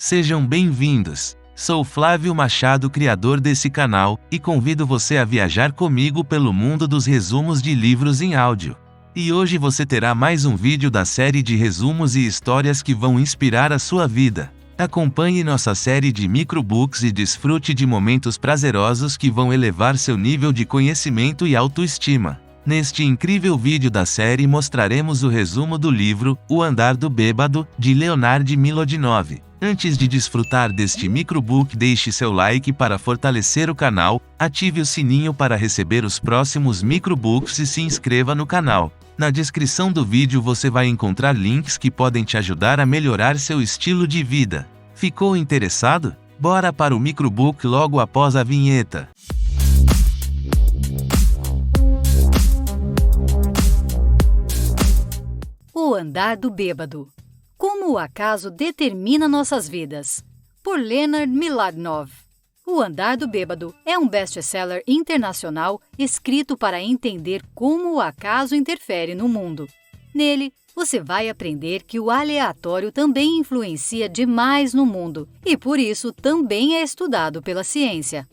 Sejam bem-vindos! Sou Flávio Machado, criador desse canal, e convido você a viajar comigo pelo mundo dos resumos de livros em áudio. E hoje você terá mais um vídeo da série de resumos e histórias que vão inspirar a sua vida. Acompanhe nossa série de microbooks e desfrute de momentos prazerosos que vão elevar seu nível de conhecimento e autoestima. Neste incrível vídeo da série mostraremos o resumo do livro O Andar do Bêbado, de Leonard Milodinov. Antes de desfrutar deste microbook, deixe seu like para fortalecer o canal, ative o sininho para receber os próximos microbooks e se inscreva no canal. Na descrição do vídeo você vai encontrar links que podem te ajudar a melhorar seu estilo de vida. Ficou interessado? Bora para o microbook logo após a vinheta. O Andar do Bêbado. Como o acaso determina nossas vidas. Por Leonard Milodinov. O Andar do Bêbado é um best-seller internacional escrito para entender como o acaso interfere no mundo. Nele, você vai aprender que o aleatório também influencia demais no mundo e por isso também é estudado pela ciência.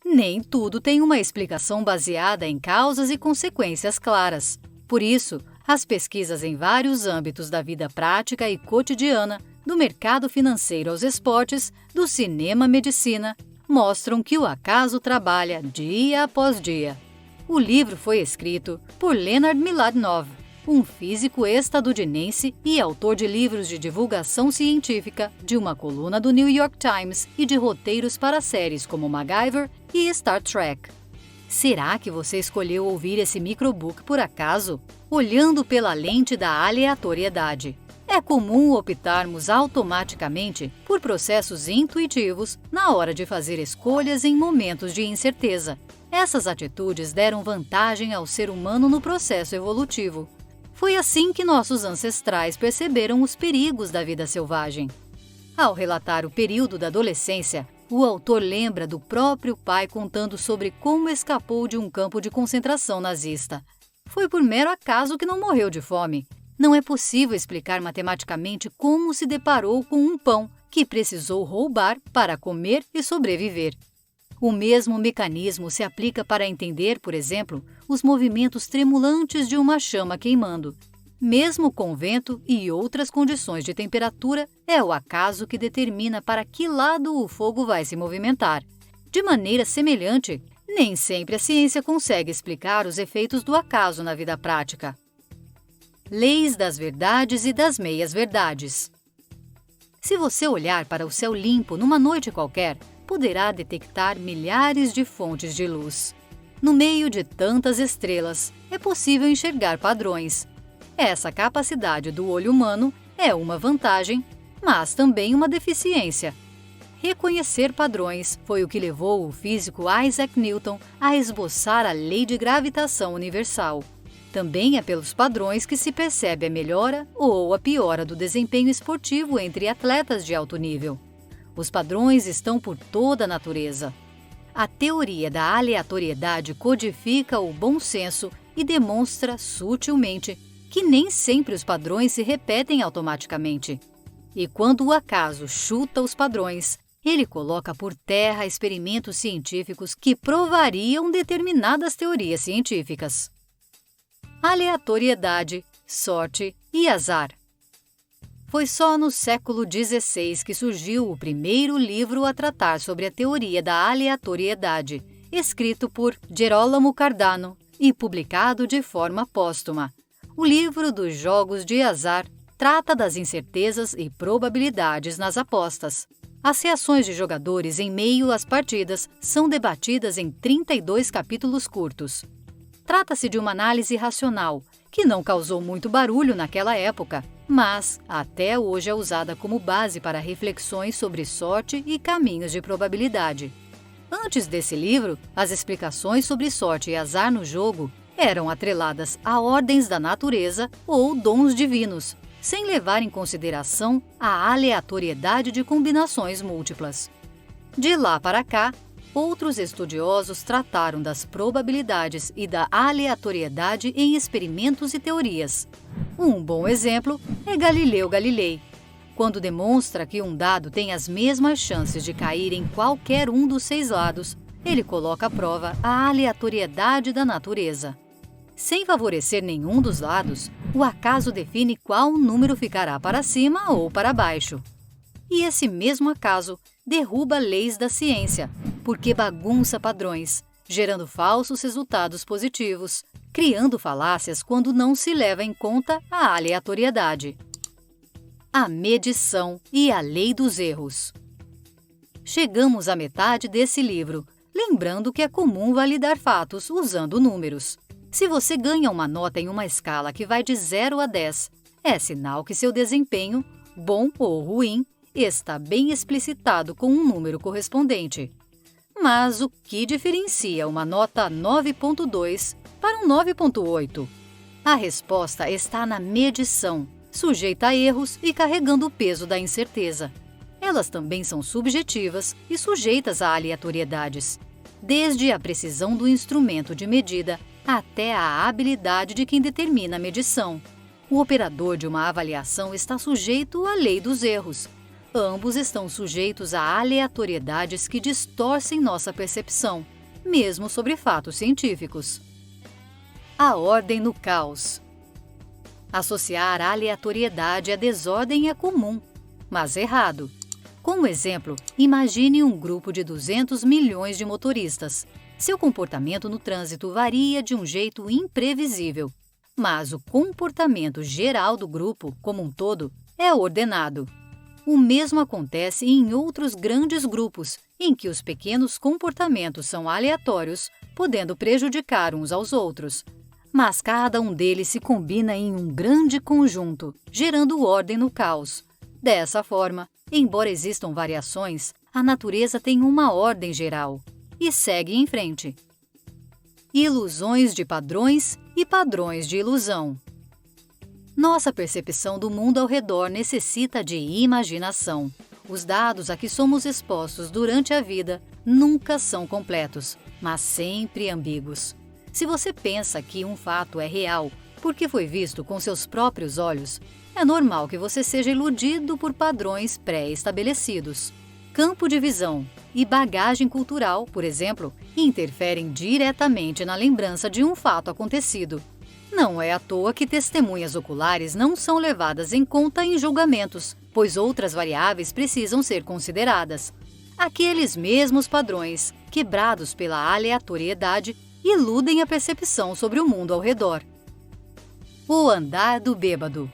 Nem tudo tem uma explicação baseada em causas e consequências claras. Por isso, as pesquisas em vários âmbitos da vida prática e cotidiana, do mercado financeiro aos esportes, do cinema à medicina, mostram que o acaso trabalha dia após dia. O livro foi escrito por Leonard Milodinov, um físico estadunidense e autor de livros de divulgação científica, de uma coluna do New York Times e de roteiros para séries como MacGyver e Star Trek. Será que você escolheu ouvir esse microbook por acaso? Olhando pela lente da aleatoriedade. É comum optarmos automaticamente por processos intuitivos na hora de fazer escolhas em momentos de incerteza. Essas atitudes deram vantagem ao ser humano no processo evolutivo. Foi assim que nossos ancestrais perceberam os perigos da vida selvagem. Ao relatar o período da adolescência, o autor lembra do próprio pai contando sobre como escapou de um campo de concentração nazista. Foi por mero acaso que não morreu de fome. Não é possível explicar matematicamente como se deparou com um pão que precisou roubar para comer e sobreviver. O mesmo mecanismo se aplica para entender, por exemplo, os movimentos tremulantes de uma chama queimando. Mesmo com vento e outras condições de temperatura, é o acaso que determina para que lado o fogo vai se movimentar. De maneira semelhante, nem sempre a ciência consegue explicar os efeitos do acaso na vida prática. Leis das verdades e das meias-verdades. Se você olhar para o céu limpo numa noite qualquer, poderá detectar milhares de fontes de luz. No meio de tantas estrelas, é possível enxergar padrões. Essa capacidade do olho humano é uma vantagem, mas também uma deficiência. Reconhecer padrões foi o que levou o físico Isaac Newton a esboçar a lei de gravitação universal. Também é pelos padrões que se percebe a melhora ou a piora do desempenho esportivo entre atletas de alto nível. Os padrões estão por toda a natureza. A teoria da aleatoriedade codifica o bom senso e demonstra sutilmente que nem sempre os padrões se repetem automaticamente. E quando o acaso chuta os padrões, ele coloca por terra experimentos científicos que provariam determinadas teorias científicas. Aleatoriedade, sorte e azar. Foi só no século XVI que surgiu o primeiro livro a tratar sobre a teoria da aleatoriedade, escrito por Gerolamo Cardano e publicado de forma póstuma. O livro dos jogos de azar trata das incertezas e probabilidades nas apostas. As reações de jogadores em meio às partidas são debatidas em 32 capítulos curtos. Trata-se de uma análise racional, que não causou muito barulho naquela época, mas até hoje é usada como base para reflexões sobre sorte e caminhos de probabilidade. Antes desse livro, as explicações sobre sorte e azar no jogo eram atreladas a ordens da natureza ou dons divinos, sem levar em consideração a aleatoriedade de combinações múltiplas. De lá para cá, outros estudiosos trataram das probabilidades e da aleatoriedade em experimentos e teorias. Um bom exemplo é Galileu Galilei. Quando demonstra que um dado tem as mesmas chances de cair em qualquer um dos 6 lados, ele coloca à prova a aleatoriedade da natureza. Sem favorecer nenhum dos lados, o acaso define qual número ficará para cima ou para baixo. E esse mesmo acaso derruba leis da ciência, porque bagunça padrões, gerando falsos resultados positivos, criando falácias quando não se leva em conta a aleatoriedade. A medição e a lei dos erros. Chegamos à metade desse livro, lembrando que é comum validar fatos usando números. Se você ganha uma nota em uma escala que vai de 0 a 10, é sinal que seu desempenho, bom ou ruim, está bem explicitado com um número correspondente. Mas o que diferencia uma nota 9.2 para um 9.8? A resposta está na medição, sujeita a erros e carregando o peso da incerteza. Elas também são subjetivas e sujeitas a aleatoriedades, desde a precisão do instrumento de medida até a habilidade de quem determina a medição. O operador de uma avaliação está sujeito à lei dos erros. Ambos estão sujeitos a aleatoriedades que distorcem nossa percepção, mesmo sobre fatos científicos. A ordem no caos. Associar a aleatoriedade à desordem é comum, mas errado. Como exemplo, imagine um grupo de 200 milhões de motoristas. Seu comportamento no trânsito varia de um jeito imprevisível, mas o comportamento geral do grupo, como um todo, é ordenado. O mesmo acontece em outros grandes grupos, em que os pequenos comportamentos são aleatórios, podendo prejudicar uns aos outros. Mas cada um deles se combina em um grande conjunto, gerando ordem no caos. Dessa forma, embora existam variações, a natureza tem uma ordem geral e segue em frente. Ilusões de padrões e padrões de ilusão. Nossa percepção do mundo ao redor necessita de imaginação. Os dados a que somos expostos durante a vida nunca são completos, mas sempre ambíguos. Se você pensa que um fato é real porque foi visto com seus próprios olhos, é normal que você seja iludido por padrões pré-estabelecidos. Campo de visão e bagagem cultural, por exemplo, interferem diretamente na lembrança de um fato acontecido. Não é à toa que testemunhas oculares não são levadas em conta em julgamentos, pois outras variáveis precisam ser consideradas. Aqueles mesmos padrões, quebrados pela aleatoriedade, iludem a percepção sobre o mundo ao redor. O andar do bêbado.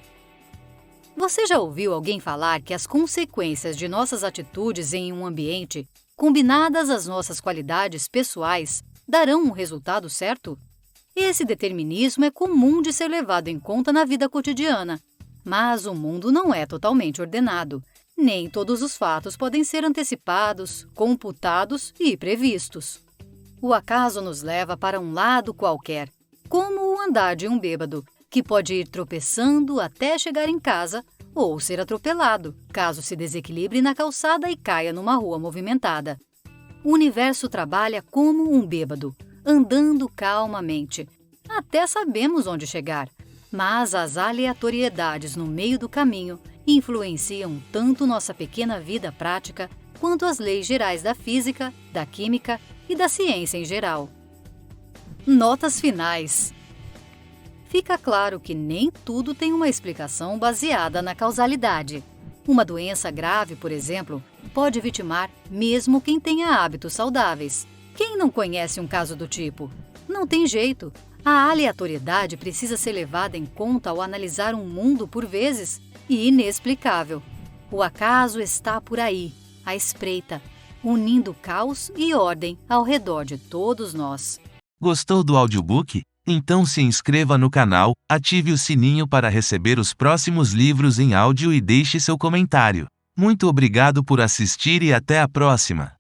Você já ouviu alguém falar que as consequências de nossas atitudes em um ambiente, combinadas às nossas qualidades pessoais, darão um resultado certo? Esse determinismo é comum de ser levado em conta na vida cotidiana, mas o mundo não é totalmente ordenado. Nem todos os fatos podem ser antecipados, computados e previstos. O acaso nos leva para um lado qualquer, como o andar de um bêbado, que pode ir tropeçando até chegar em casa ou ser atropelado, caso se desequilibre na calçada e caia numa rua movimentada. O universo trabalha como um bêbado, andando calmamente. Até sabemos onde chegar, mas as aleatoriedades no meio do caminho influenciam tanto nossa pequena vida prática quanto as leis gerais da física, da química e da ciência em geral. Notas finais. Fica claro que nem tudo tem uma explicação baseada na causalidade. Uma doença grave, por exemplo, pode vitimar mesmo quem tenha hábitos saudáveis. Quem não conhece um caso do tipo? Não tem jeito. A aleatoriedade precisa ser levada em conta ao analisar um mundo por vezes inexplicável. O acaso está por aí, à espreita, unindo caos e ordem ao redor de todos nós. Gostou do audiobook? Então se inscreva no canal, ative o sininho para receber os próximos livros em áudio e deixe seu comentário. Muito obrigado por assistir e até a próxima!